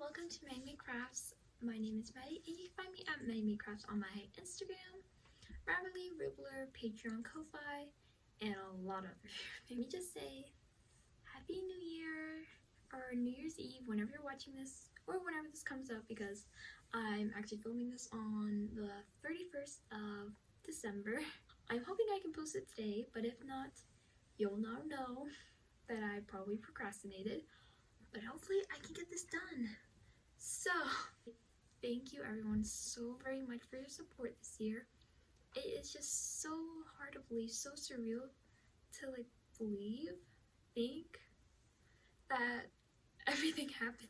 welcome to Maddie Crafts. My name is Maddie and you can find me at Maddie Crafts on my Instagram, Ravelry, Ribbler, Patreon, Ko-Fi, and a lot of others. Let me just say Happy New Year or New Year's Eve whenever you're watching this or whenever this comes up, because I'm actually filming this on the 31st of December. I'm hoping I can post it today, but if not, you'll now know that I probably procrastinated. But hopefully I can get this done. So, thank you everyone so very much for your support this year. It is just so hard to believe, so surreal to think that everything happened.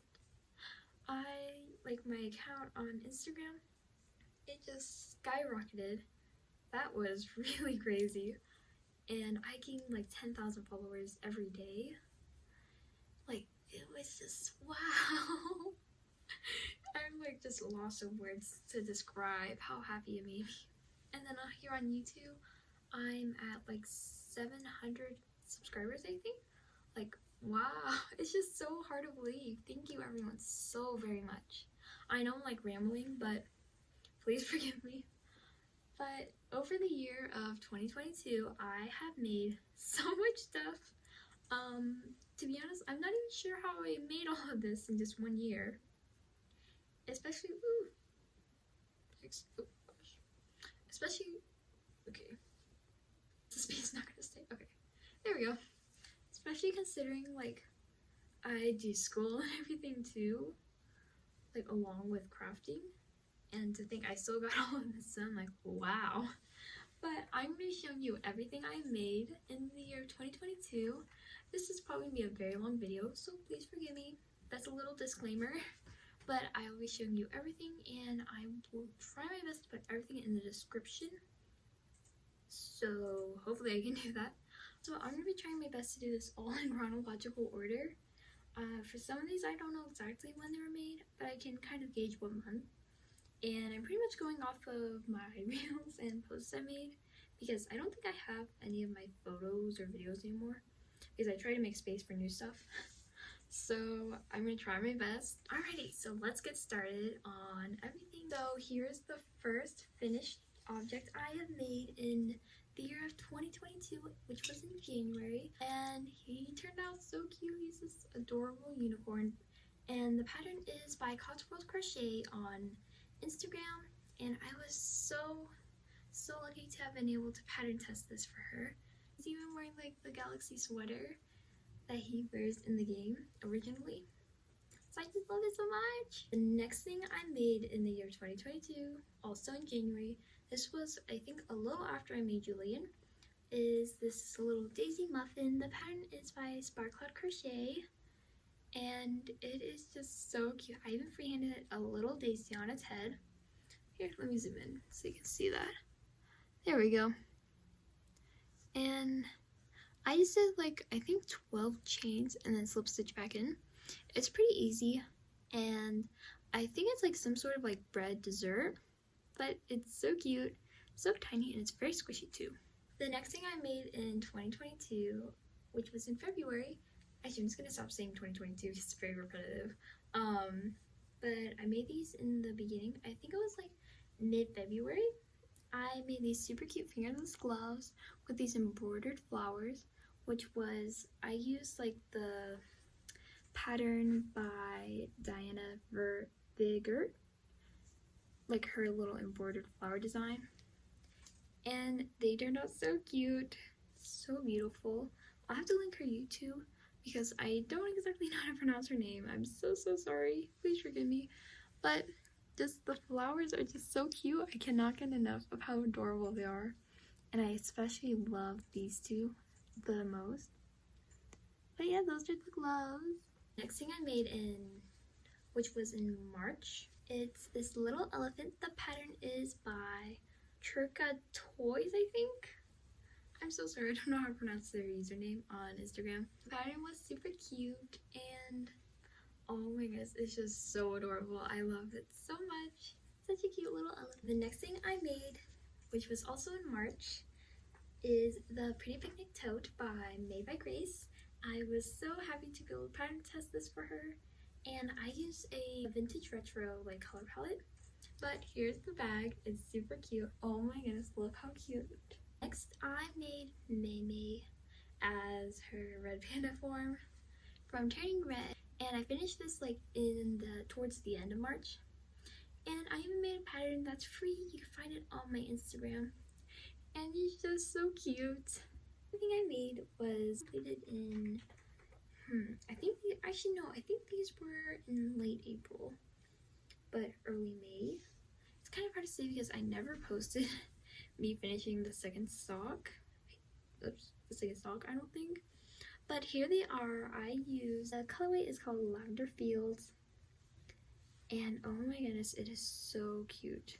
My account on Instagram, it just skyrocketed. That was really crazy. And I gained 10,000 followers every day. It was just wow. I'm just lost of words to describe how happy it made me. And then here on YouTube, I'm at 700 subscribers, I think. Wow, it's just so hard to believe. Thank you everyone so very much. I know I'm rambling, but please forgive me. But over the year of 2022, I have made so much stuff. To be honest, I'm not even sure how I made all of this in just 1 year. Especially, okay. This space is not gonna stay. Okay, there we go. Especially considering, I do school and everything too, along with crafting. And to think I still got all of this done, wow. But I'm going to be showing you everything I made in the year 2022. This is probably going to be a very long video, so please forgive me. That's a little disclaimer. But I will be showing you everything, and I will try my best to put everything in the description. So hopefully I can do that. So I'm going to be trying my best to do this all in chronological order. For some of these, I don't know exactly when they were made, but I can kind of gauge what month. And I'm pretty much going off of my reels and posts I made, because I don't think I have any of my photos or videos anymore, because I try to make space for new stuff. So I'm going to try my best. Alrighty, so let's get started on everything. So here's the first finished object I have made in the year of 2022, which was in January. And he turned out so cute. He's this adorable unicorn. And the pattern is by Cotswold Crochet on Instagram, and I was so lucky to have been able to pattern test this for her. He's even wearing the galaxy sweater that he wears in the game originally, so I just love it so much. The next thing I made in the year 2022, also in January, this was I think a little after I made Julian, is this little daisy muffin. The pattern is by Sparkcloud Crochet, and it is just so cute. I even freehanded a little daisy on its head. Here, let me zoom in so you can see that. There we go. And I just did I think 12 chains and then slip stitch back in. It's pretty easy, and I think it's some sort of bread dessert, but it's so cute, so tiny, and it's very squishy too. The next thing I made in 2022, which was in February, actually, I'm just gonna stop saying 2022 because it's very repetitive. But I made these in the beginning. I think it was mid-February. I made these super cute fingerless gloves with these embroidered flowers, which was, I used the pattern by Diana Vingert, her little embroidered flower design. And they turned out so cute, so beautiful. I'll have to link her YouTube, because I don't exactly know how to pronounce her name. I'm so sorry. Please forgive me. But just the flowers are just so cute. I cannot get enough of how adorable they are. And I especially love these two the most. But yeah, those are the gloves. Next thing I made which was in March, it's this little elephant. The pattern is by Trika Toys, I think. I'm so sorry, I don't know how to pronounce their username on Instagram. The pattern was super cute, and oh my goodness, it's just so adorable. I love it so much. Such a cute little elephant. The next thing I made, which was also in March, is the Pretty Picnic Tote by Made by Grace. I was so happy to be able to pattern test this for her, and I use a vintage retro like color palette. But here's the bag. It's super cute. Oh my goodness, look how cute. Next, I made Mei as her red panda form from Turning Red, and I finished this like towards the end of March. And I even made a pattern that's free. You can find it on my Instagram, and it's just so cute. The thing I made was completed in I think these were in late April, but early May. It's kind of hard to say because I never posted me finishing the second sock. Oops, the second sock, I don't think. But here they are. The colorway is called Lavender Fields. And oh my goodness, it is so cute.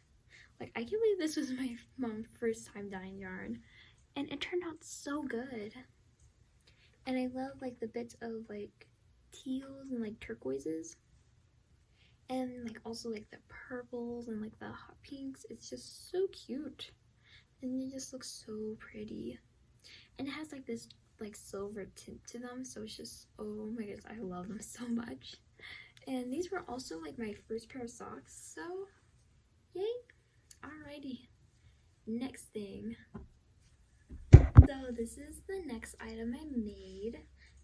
Like, I can't believe this was my mom's first time dyeing yarn. And it turned out so good. And I love like the bits of like teals and like turquoises. And like also like the purples and like the hot pinks. It's just so cute. And it just looks so pretty. And it has like this like silver tint to them. So it's just, oh my goodness, I love them so much. And these were also like my first pair of socks. So yay. Alrighty. Next thing. So this is the next item I made.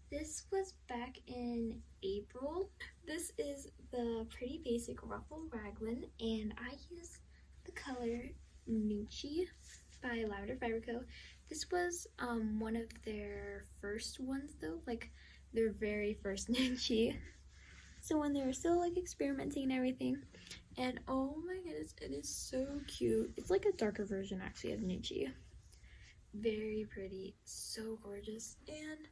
This was back in April. This is the Pretty Basic Ruffle Raglan, and I used the color Noonchi by Lavender Fields. This was one of their first ones though, like their very first noonchi. So when they were still like experimenting and everything. And oh my goodness, it is so cute. It's like a darker version actually of noonchi. Very pretty, so gorgeous, and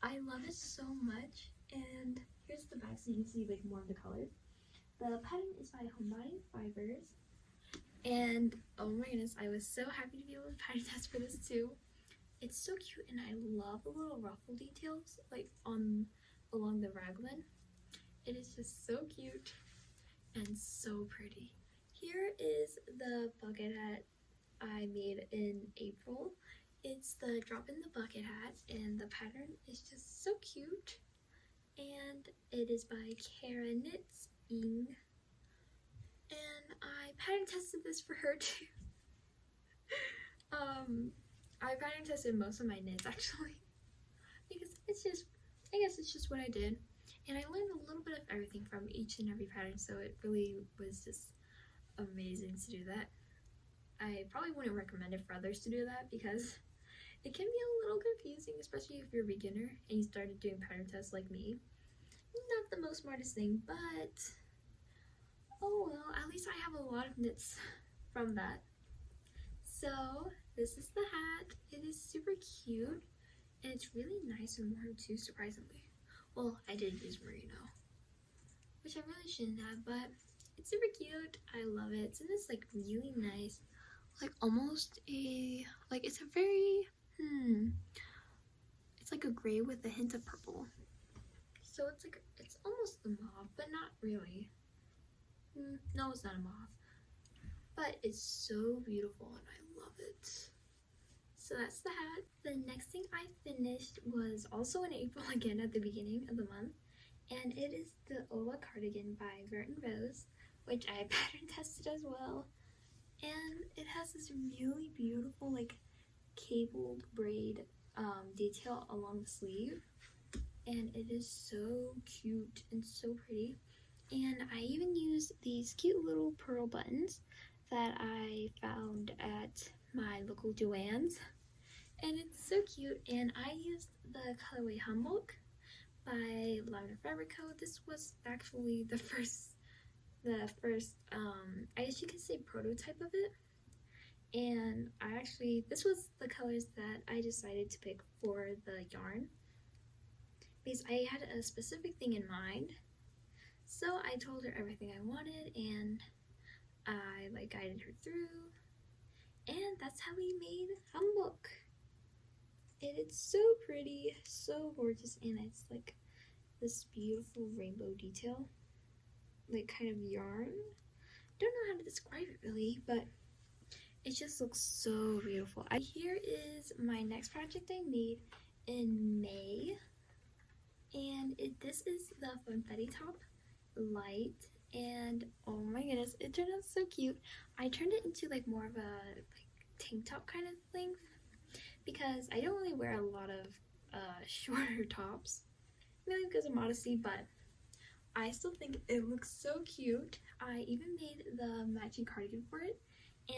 I love it so much. And here's the back so you can see like more of the colors. The pattern is by Homebody Fibers, and oh my goodness, I was so happy to be able to pattern test for this too. It's so cute, and I love the little ruffle details like along the raglan. It is just so cute and so pretty. Here is the bucket hat I made in April. It's the drop in the bucket hat, and the pattern is just so cute. And it is by Kara Knits Ing. And I pattern tested this for her too. I pattern tested most of my knits actually. Because I guess it's just what I did. And I learned a little bit of everything from each and every pattern, so it really was just amazing to do that. I probably wouldn't recommend it for others to do that because it can be a little confusing, especially if you're a beginner and you started doing pattern tests like me. Not the most smartest thing, but oh well, at least I have a lot of knits from that. So this is the hat. It is super cute, and it's really nice and warm too, surprisingly. Well, I did use merino, which I really shouldn't have, but it's super cute. I love it. It's in this like really nice, like almost a, like it's a very, it's like a gray with a hint of purple. So it's like, it's almost a mauve, but not really. No, it's not a mauve. But it's so beautiful and I love it. So that's the hat. The next thing I finished was also in April again at the beginning of the month. And it is the Ola Cardigan by Rose, which I pattern tested as well. And it has this really beautiful like cabled braid detail along the sleeve. And it is so cute and so pretty. And I even used these cute little pearl buttons that I found at my local Joann's. And it's so cute. And I used the colorway hanbok by Lavender Fields. This was actually the first I guess you could say prototype of it. And this was the colors that I decided to pick for the yarn, because I had a specific thing in mind. So I told her everything I wanted, and I like guided her through, and that's how we made hanbok. And it's so pretty, so gorgeous, and it's like this beautiful rainbow detail, like kind of yarn. Don't know how to describe it really, but it just looks so beautiful. Here is my next project I made in May, and this is the Funfetti top. Lite, and oh my goodness, it turned out so cute. I turned it into like more of a like tank top kind of length because I don't really wear a lot of shorter tops, mainly because of modesty, but I still think it looks so cute. I even made the matching cardigan for it,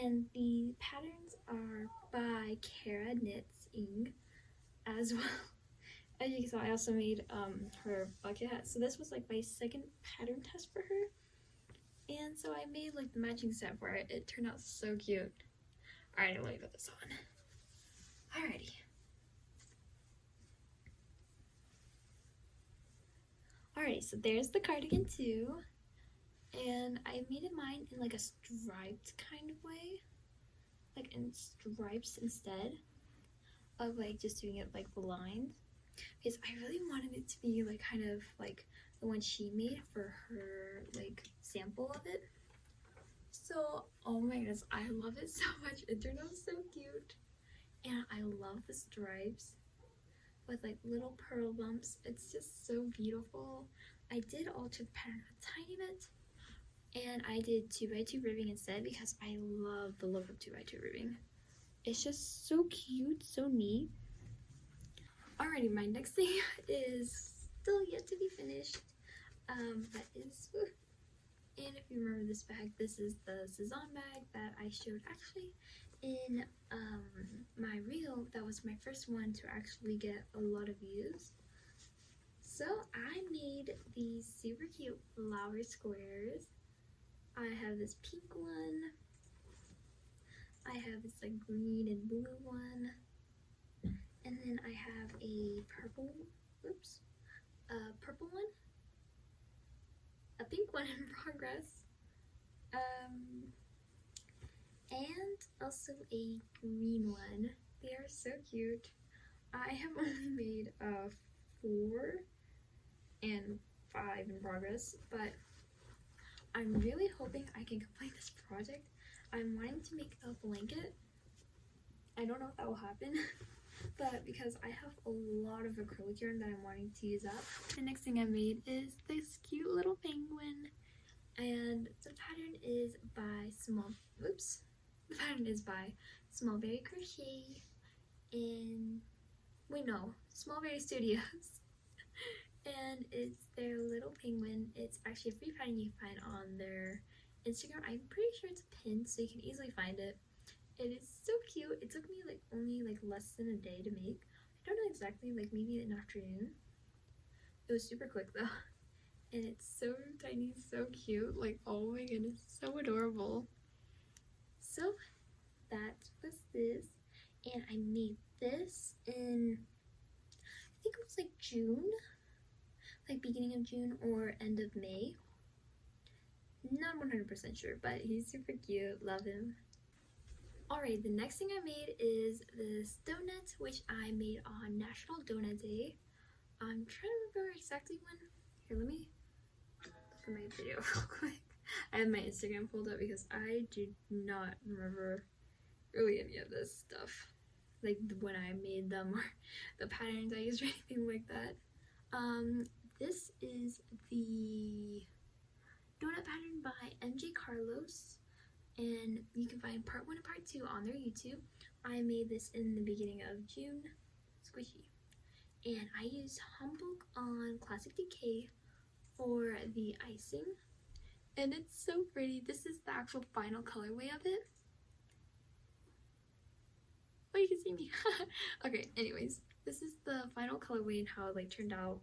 and the patterns are by Kara Knits Ing as well. As you saw, I also made her bucket hat. So this was like my second pattern test for her. And so I made like the matching set for it. It turned out so cute. Alright, let me put this on. Alrighty. Alright, so there's the cardigan too. And I made it mine in like a striped kind of way. Like in stripes instead of like just doing it like lines. Because I really wanted it to be like kind of like the one she made for her like sample of it. So oh my goodness, I love it so much. It turned out so cute, and I love the stripes with like little pearl bumps. It's just so beautiful. I did alter the pattern a tiny bit, and I did 2x2 ribbing instead because I love the look of 2x2 ribbing. It's just so cute, so neat. Alrighty, my next thing is still yet to be finished. That is, and if you remember this bag, this is the Cezanne bag that I showed actually in my reel. That was my first one to actually get a lot of views. So I made these super cute flower squares. I have this pink one. I have this like green and blue one. And then I have a purple, purple one, a pink one in progress, and also a green one. They are so cute. I have only made 4 and 5 in progress, but I'm really hoping I can complete this project. I'm wanting to make a blanket. I don't know if that will happen. But because I have a lot of acrylic yarn that I'm wanting to use up, the next thing I made is this cute little penguin, and the pattern is by Smallberry Crochet in Smallberry Studios. And it's their little penguin. It's actually a free pattern you can find on their Instagram. I'm pretty sure it's pinned, so you can easily find it. It is so cute. It took me like only like less than a day to make. I don't know exactly, like maybe an afternoon. It was super quick though. And it's so tiny, so cute. Like, oh my goodness, so adorable. So that was this. And I made this in, I think it was like June. Like beginning of June or end of May. Not 100% sure, but he's super cute. Love him. Alright, the next thing I made is this donut, which I made on National Donut Day. I'm trying to remember exactly when. Here, let me look at my video real quick. I have my Instagram pulled up because I do not remember really any of this stuff. Like when I made them or the patterns I used or anything like that. This is the donut pattern by MJ Carlos. And you can find part 1 and part 2 on their YouTube. I made this in the beginning of June. Squishy. And I used hanbok on Classic Decay for the icing. And it's so pretty. This is the actual final colorway of it. Oh, you can see me. Okay, anyways. This is the final colorway and how it like turned out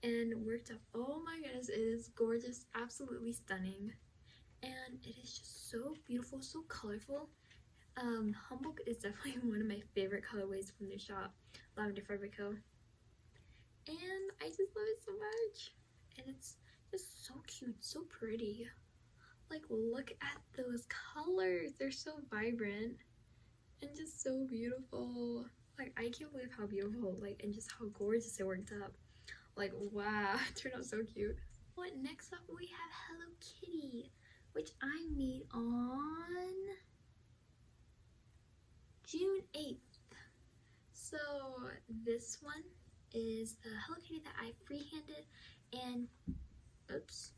and worked out. Oh my goodness, it is gorgeous. Absolutely stunning. And it is just so beautiful, so colorful. Hanbok is definitely one of my favorite colorways from their shop, Lavender Fields. And I just love it so much. And it's just so cute, so pretty. Like, look at those colors. They're so vibrant and just so beautiful. Like, I can't believe how beautiful, like, and just how gorgeous it worked up. Like, wow, it turned out so cute. Well, next up we have Hello Kitty, which I made on June 8th. So this one is a Hello Kitty that I freehanded, and oops,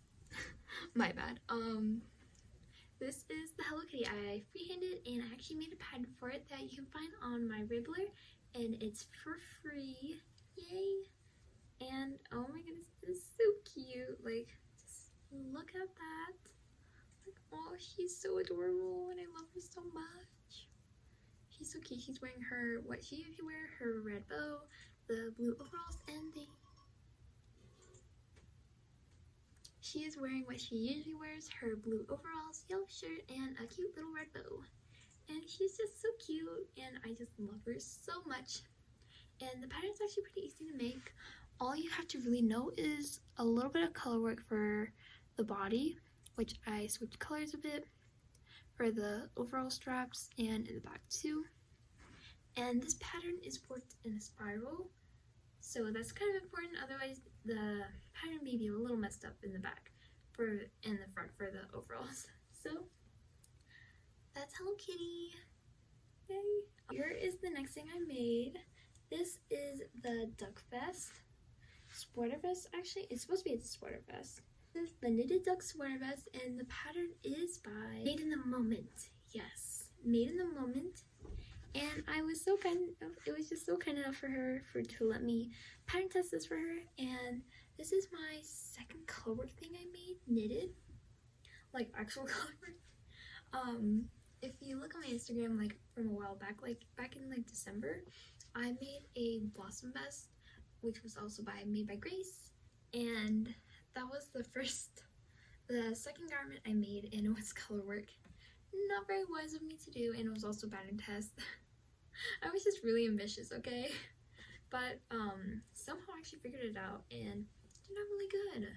My bad. This is the Hello Kitty. I freehanded and I actually made a pattern for it that you can find on my Ribbler, and it's for free. Yay! And oh my goodness, it's so cute. Like, just look at that. Like, oh, she's so adorable and I love her so much. She's so cute. She's wearing her, what she usually wears, her red bow, the blue overalls, and she is wearing what she usually wears, her blue overalls, yellow shirt, and a cute little red bow. And she's just so cute, and I just love her so much. And the pattern is actually pretty easy to make. All you have to really know is a little bit of color work for the body, which I switched colors a bit for the overall straps and in the back too. And this pattern is worked in a spiral, so that's kind of important, otherwise the pattern may be a little messed up in the back and the front for the overalls. So that's Hello Kitty. Yay! Here is the next thing I made. This is the duck vest. Sweater vest, actually. It's supposed to be a sweater vest. This is the knitted duck sweater vest, and the pattern is by Made in the Moment. Yes, Made in the Moment. And I was so kind of, it was just so kind enough for her to let me pattern test this for her. And this is my second colorwork thing I made, knitted, like actual colorwork. If you look on my Instagram, like from a while back, like back in like December, I made a blossom vest, which was also made by Grace, and that was the second garment I made, and it was colorwork. Not very wise of me to do, and it was also pattern test. I was just really ambitious, okay? But somehow I actually figured it out and it turned out really good.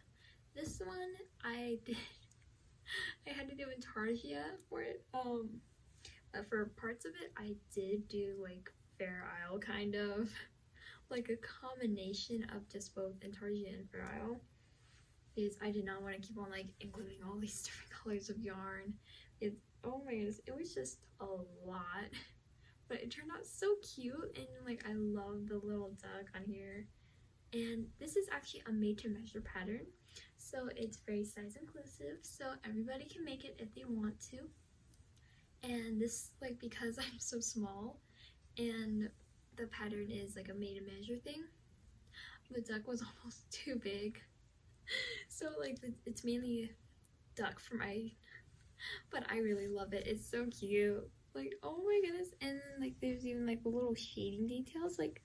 This one I had to do intarsia for it. But for parts of it I did do like Fair Isle, kind of like a combination of just both intarsia and Fair Isle, because I did not want to keep on like including all these different colors of yarn. Oh my goodness, it was just a lot, but it turned out so cute, and like I love the little duck on here. And this is actually a made to measure pattern, so it's very size inclusive, so everybody can make it if they want to. And this, like, because I'm so small and the pattern is like a made to measure thing, the duck was almost too big, so like it's mainly duck for my, but I really love it. It's so cute. Like, oh my goodness. And like there's even like the little shading details. Like,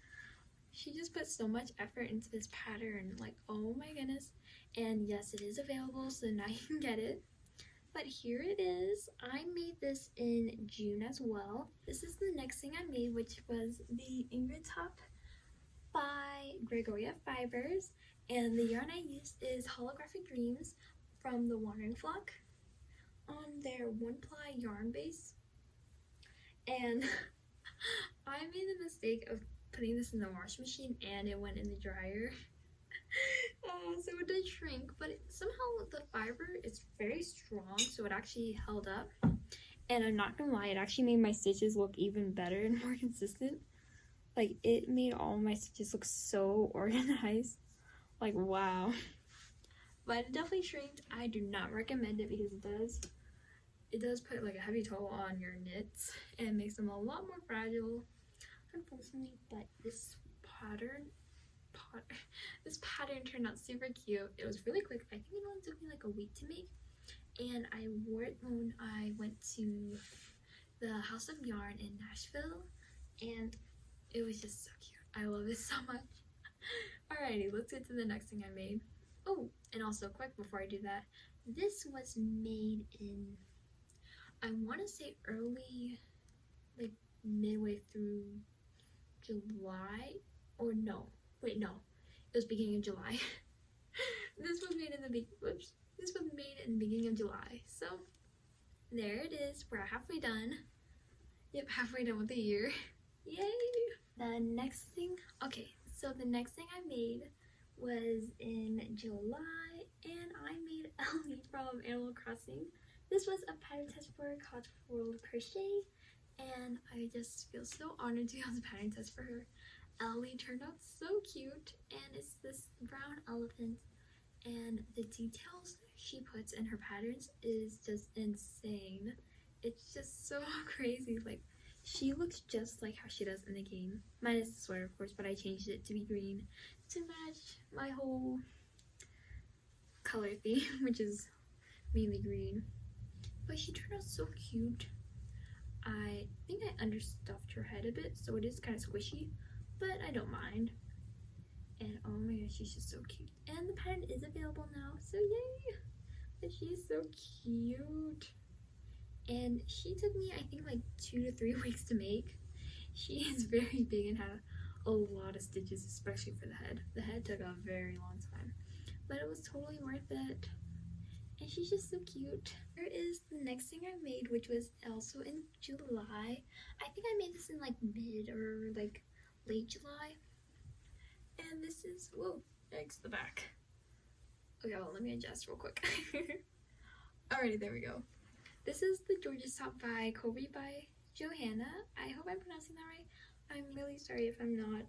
she just put so much effort into this pattern. Like, oh my goodness. And yes, it is available, so now you can get it. But here it is. I made this in June as well. This is the next thing I made, which was the Ingrid top by Gregoria Fibers. And the yarn I used is Holographic Dreams from the Wandering Flock on their 1-ply yarn base. And I made the mistake of putting this in the wash machine and it went in the dryer. So it did shrink, but somehow the fiber is very strong, so it actually held up. And I'm not gonna lie, it actually made my stitches look even better and more consistent. Like, it made all my stitches look so organized. Like, wow. But it definitely shrinked. I do not recommend it because it does put like a heavy toll on your knits and makes them a lot more fragile, unfortunately. But this pattern turned out super cute. It was really quick. I think it only took me like a week to make, and I wore it when I went to the House of Yarn in Nashville, and it was just so cute. I love it so much. Alrighty, let's get to the next thing I made. Oh, and also quick before I do that, this was made in, I want to say early, like midway through July, or no, wait, no, it was beginning of July. This was made in the beginning of July. So there it is. We're halfway done. Yep, halfway done with the year. Yay! The next thing, okay, so the next thing I made was in July, and I made Ellie from Animal Crossing. This was a pattern test for Caught World Crochet, and I just feel so honored to have the pattern test for her. Ellie turned out so cute, and it's this brown elephant, and the details she puts in her patterns is just insane. It's just so crazy. Like, she looks just like how she does in the game, minus the sweater of course, but I changed it to be green to match my whole color theme, which is mainly green. But she turned out so cute. I think I understuffed her head a bit, so it is kind of squishy, but I don't mind. And oh my gosh, she's just so cute. And the pattern is available now, so yay! But she's so cute. And she took me, I think, like 2 to 3 weeks to make. She is very big and had a lot of stitches, especially for the head. The head took a very long time, but it was totally worth it. And she's just so cute. Here is the next thing I made, which was also in July. I think I made this in like mid or like late July. And this is, whoa, thanks, the back. Okay, well, let me adjust real quick. Alrighty, there we go. This is the George's top by Kobe by Johanna. I hope I'm pronouncing that right. I'm really sorry if I'm not.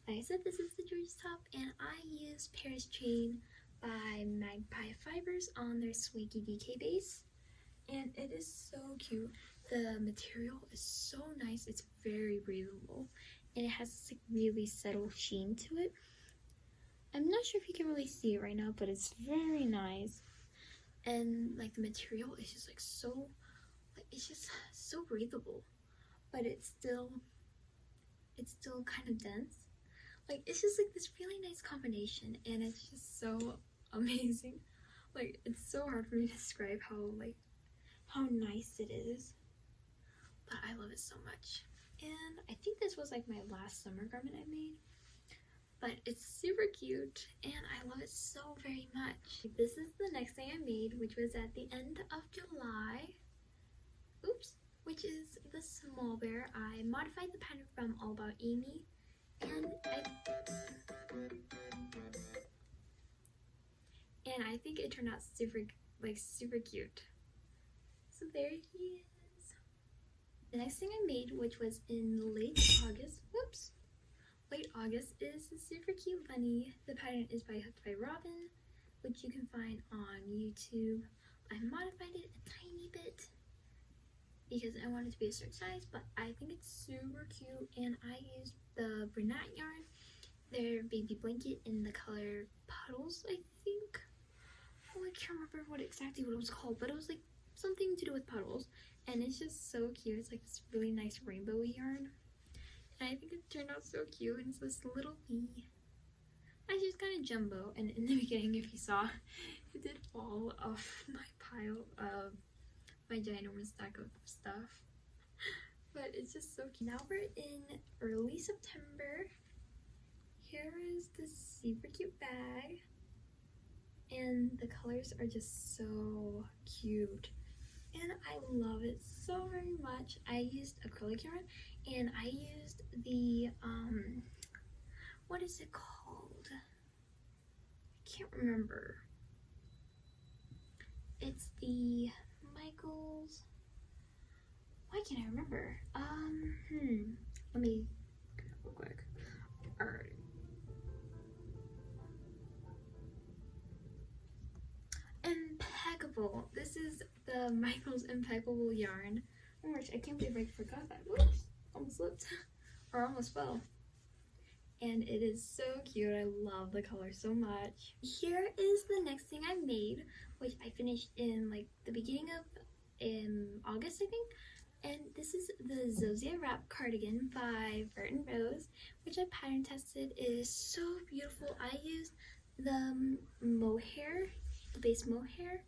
Like I said, this is the George's top, and I use Paris Chain by Magpie Fibers on their Swanky DK base. And it is so cute. The material is so nice. It's very breathable. And it has this like really subtle sheen to it. I'm not sure if you can really see it right now, but it's very nice. And like the material is just like so, like it's just so breathable, but it's still kind of dense. Like it's just like this really nice combination, and it's just so amazing. Like it's so hard for me to describe how nice it is, but I love it so much. And I think this was like my last summer garment I made, but it's super cute and I love it so very much. This is the next thing I made, which was at the end of July. Oops. Which is the small bear. I modified the pattern from All About Amy, and I think it turned out super cute. So there he is. The next thing I made, which was in late August, late August, is a super cute bunny. The pattern is by Hooked by Robin, which you can find on YouTube. I modified it a tiny bit because I wanted it to be a certain size, but I think it's super cute, and I used the Brunette yarn, their baby blanket in the color Puddles, I think. Oh, I can't remember what it was called, but it was like something to do with puddles, and it's just so cute. It's like this really nice rainbowy yarn, and I think it turned out so cute. And it's this little bee, and she's kind of jumbo, and in the beginning, if you saw, it did fall off my pile of my ginormous stack of stuff, but it's just so cute. Now we're in early September. Here is this super cute bag, and the colors are just so cute, and I love it so very much. I used acrylic yarn, and I used the what is it called? I can't remember. It's the Michaels. Why can't I remember? Let me get it real quick. Alright. Impeccable. This is the Michaels Impeccable yarn. Oh my gosh, I can't believe I forgot that. Whoops. Almost slipped. Or almost fell. And it is so cute. I love the color so much. Here is the next thing I made, which I finished in like the beginning of August, I think. And this is the Zosia Wrap Cardigan by Burton Rose, which I pattern tested. It is so beautiful. I used the mohair, the base mohair.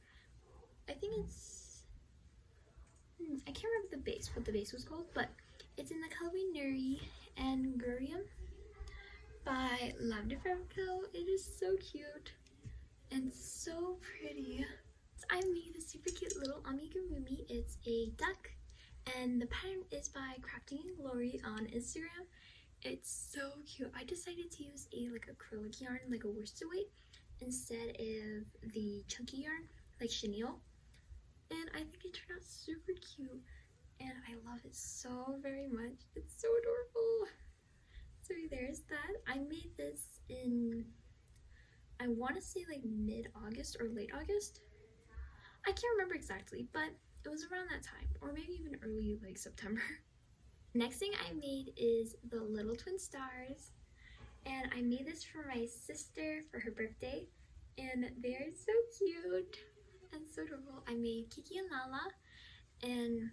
I think it's, I can't remember what the base was called, but it's in the color Nuri and Gurium by Lavender Fields. It is so cute and so pretty. I made a super cute little amigurumi. It's a duck, and the pattern is by Crafting and Glory on Instagram. It's so cute. I decided to use a like acrylic yarn, like a worsted weight, instead of the chunky yarn, like chenille. And I think it turned out super cute, and I love it so very much. It's so adorable. So there's that. I made this in I want to say like mid-August or late August. I can't remember exactly, but it was around that time, or maybe even early like September. Next thing I made is the little twin stars, and I made this for my sister for her birthday, and they're so cute and so adorable. I made Kiki and Lala, and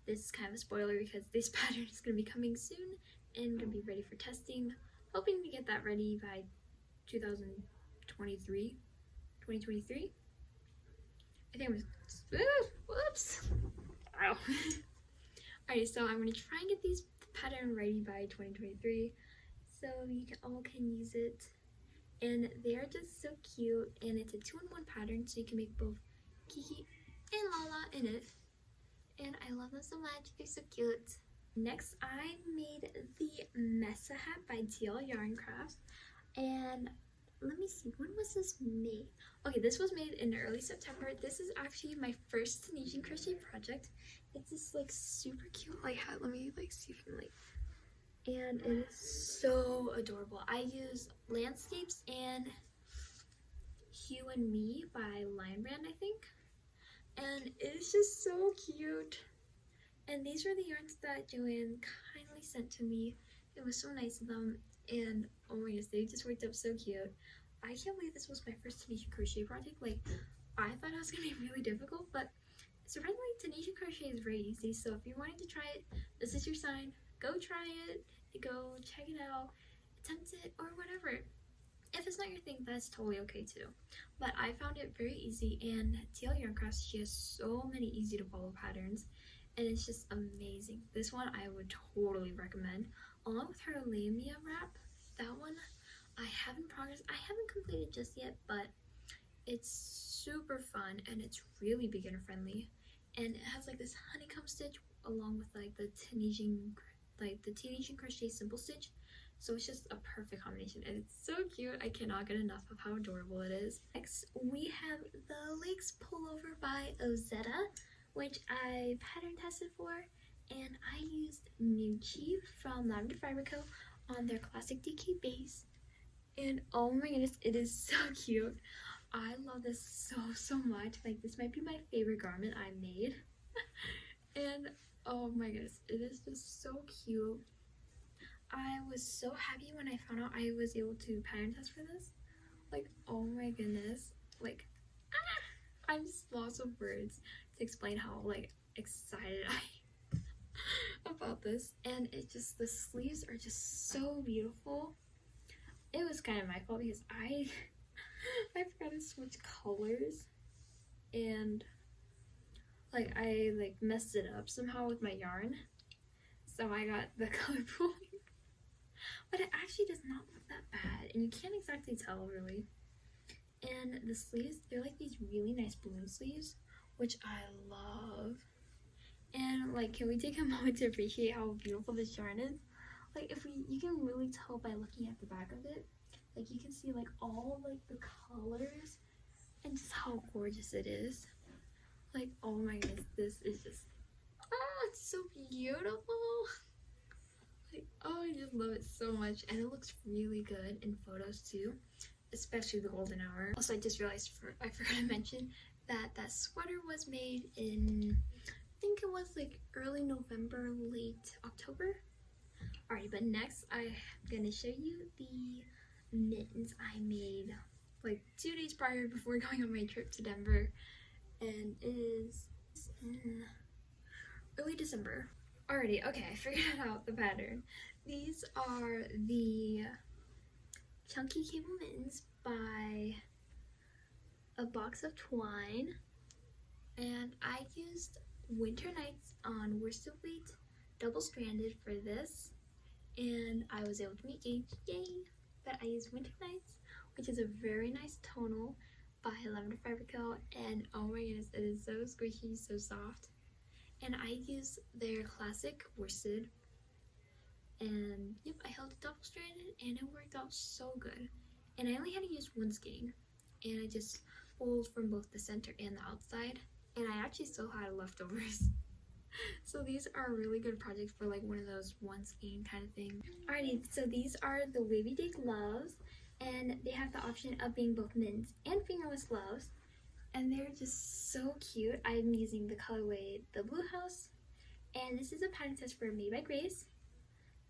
this is kind of a spoiler because this pattern is going to be coming soon and going to be ready for testing. Hoping to get that ready by 2023. I think I'm whoops. Ow. Alright, so I'm going to try and get these pattern ready by 2023 so you all can use it. And they're just so cute, and it's a 2-in-1 pattern, so you can make both Kiki and Lala in it. And I love them so much, they're so cute. Next, I made the Mesa hat by TL Yarn Crafts, and let me see, when was this made? Okay, this was made in early September. This is actually my first Tunisian crochet project. It's this like super cute like hat. Let me like see if I can like, and it is so adorable. I use Landscapes and Hue and Me by Lion Brand, I think, and it's just so cute. And these were the yarns that Joanne kindly sent to me. It was so nice of them, and oh my goodness, they just worked out so cute. I can't believe this was my first Tunisian crochet project. Like, I thought it was gonna be really difficult, but surprisingly, Tunisian crochet is very easy. So if you're wanting to try it, this is your sign. Go try it, go check it out, attempt it, or whatever. If it's not your thing, that's totally okay too. But I found it very easy, and TL Yarn Crafts, she has so many easy to follow patterns, and it's just amazing. This one I would totally recommend, along with her Lamia wrap. That one I have in progress. I haven't completed just yet, but it's super fun and it's really beginner friendly, and it has like this honeycomb stitch along with like the Tunisian crochet simple stitch, so it's just a perfect combination, and it's so cute. I cannot get enough of how adorable it is. Next, we have the Lakes Pullover by Ozetta, which I pattern tested for, and I used noonchi from Lavender Fields on their classic DK base, and oh my goodness, it is so cute. I love this so much. Like, this might be my favorite garment I made. And oh my goodness, it is just so cute. I was so happy when I found out I was able to pattern test for this. Like, oh my goodness, like, I'm just lost of words to explain how like excited I am about this. And it just, the sleeves are just so beautiful. It was kind of my fault because I forgot to switch colors, and like I like messed it up somehow with my yarn, so I got the color pooling. But it actually does not look that bad, and you can't exactly tell really. And the sleeves, they're like these really nice balloon sleeves, which I love. And like, can we take a moment to appreciate how beautiful this yarn is? Like, you can really tell by looking at the back of it. Like, you can see like all like the colors and just how gorgeous it is. Like, oh my goodness, this is just, oh, it's so beautiful. Like, oh, I just love it so much, and it looks really good in photos too, especially the golden hour. Also, I just realized I forgot to mention that sweater was made in, I think it was like early November, late October. Alright, but next I'm gonna show you the mittens I made like 2 days prior before going on my trip to Denver, and it is in early December. Alrighty, okay, I figured out the pattern. These are the Chunky Cable Mittens by A Box of Twine, and I used Winter Nights on worsted weight double-stranded for this, and I was able to meet gauge, yay! But I used Winter Nights, which is a very nice tonal by Lavender Fields, and oh my goodness, it is so squishy, so soft. And I used their classic worsted, and yep, I held it double-stranded, and it worked out so good. And I only had to use one skein, and I just folded from both the center and the outside, and I actually still had leftovers. So these are really good projects for like one of those one skein kind of thing. Alrighty, so these are the Wavy Day gloves, and they have the option of being both mittens and fingerless gloves, and they're just so cute. I'm using the colorway The Blue House, and this is a pattern test for Made by Grace.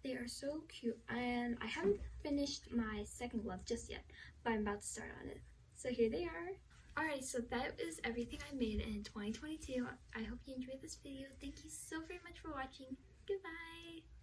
They are so cute, and I haven't finished my second glove just yet, but I'm about to start on it. So here they are. Alright, so that is everything I made in 2022. I hope you enjoyed this video. Thank you so very much for watching. Goodbye!